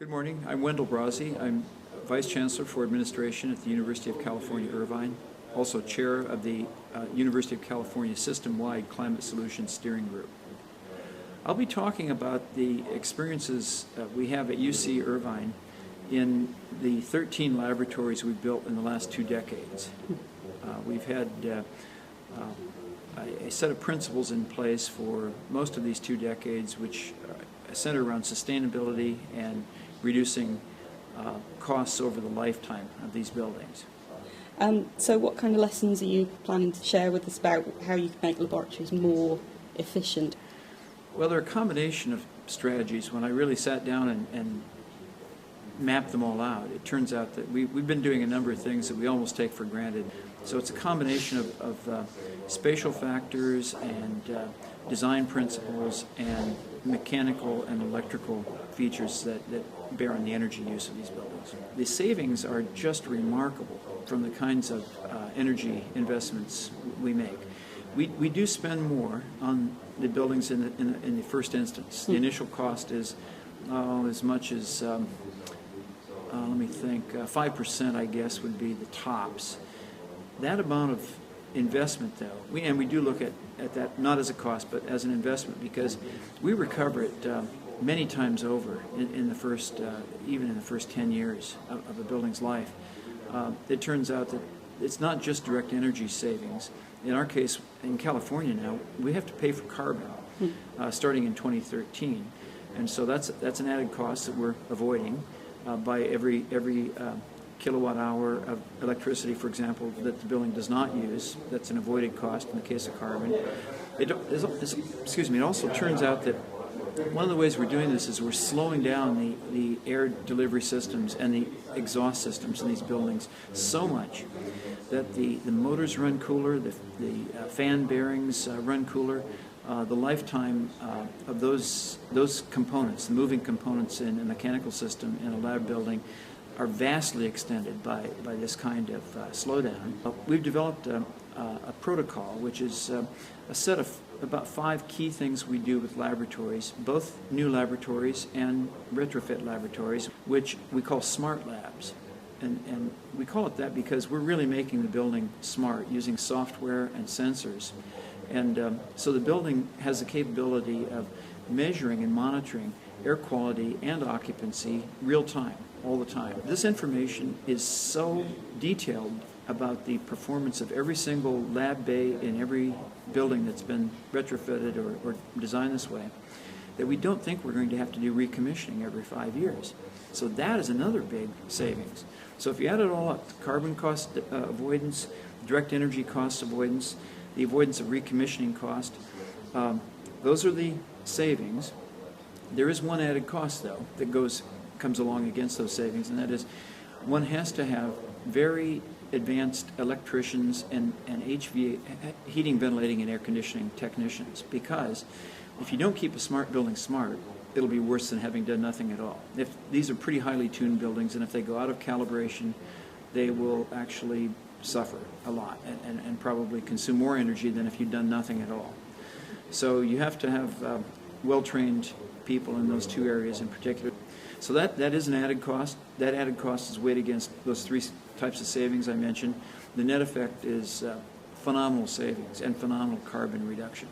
Good morning. I'm Wendell Brase. I'm Vice Chancellor for Administration at the University of California, Irvine, also Chair of the University of California System-Wide Climate Solutions Steering Group. I'll be talking about the experiences we have at UC Irvine in the 13 laboratories we've built in the last 2 decades. We've had a set of principles in place for most of these 2 decades which center around sustainability and reducing costs over the lifetime of these buildings. So what kind of lessons are you planning to share with us about how you can make laboratories more efficient? Well, there are a combination of strategies. When I really sat down and mapped them all out, it turns out that we've been doing a number of things that we almost take for granted. So it's a combination of spatial factors and design principles and mechanical and electrical features that bear on the energy use of these buildings. The savings are just remarkable from the kinds of energy investments we make. We do spend more on the buildings in the first instance. The initial cost is as much as, let me think, 5% I guess would be the tops. That amount of investment, though, we do look at that not as a cost but as an investment, because we recover it many times over in the first, even in the first 10 years of a building's life. It turns out that it's not just direct energy savings. In our case, in California now, we have to pay for carbon starting in 2013, and so that's an added cost that we're avoiding by every kilowatt hour of electricity, for example, that the building does not use. That's an avoided cost in the case of carbon. It also turns out that one of the ways we're doing this is we're slowing down the air delivery systems and the exhaust systems in these buildings so much that the motors run cooler, the fan bearings run cooler. The lifetime of those components, the moving components in a mechanical system in a lab building, are vastly extended by this kind of slowdown. We've developed a protocol which is a set of about 5 key things we do with laboratories, both new laboratories and retrofit laboratories, which we call smart labs. And we call it that because we're really making the building smart using software and sensors. And so the building has the capability of measuring and monitoring air quality and occupancy real time, all the time. This information is so detailed about the performance of every single lab bay in every building that's been retrofitted or designed this way that we don't think we're going to have to do recommissioning every 5 years. So that is another big savings. So if you add it all up, the carbon cost avoidance, direct energy cost avoidance, the avoidance of recommissioning cost, those are the savings. There is one added cost, though, that comes along against those savings, and that is one has to have very advanced electricians and heating, ventilating, and air conditioning technicians, because if you don't keep a smart building smart, it'll be worse than having done nothing at all. If these are pretty highly tuned buildings, and if they go out of calibration, they will actually suffer a lot and probably consume more energy than if you'd done nothing at all. So you have to have well-trained people in those 2 areas in particular. So that is an added cost. That added cost is weighed against those 3 types of savings I mentioned. The net effect is phenomenal savings and phenomenal carbon reduction.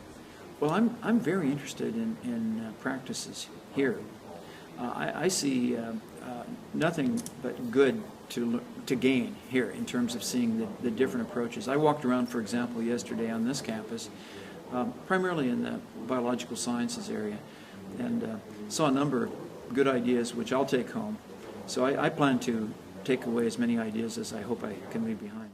Well, I'm very interested in practices here. I see nothing but good to gain here in terms of seeing the different approaches. I walked around, for example, yesterday on this campus, primarily in the biological sciences area, and saw a number of good ideas which I'll take home. So I plan to take away as many ideas as I hope I can leave behind.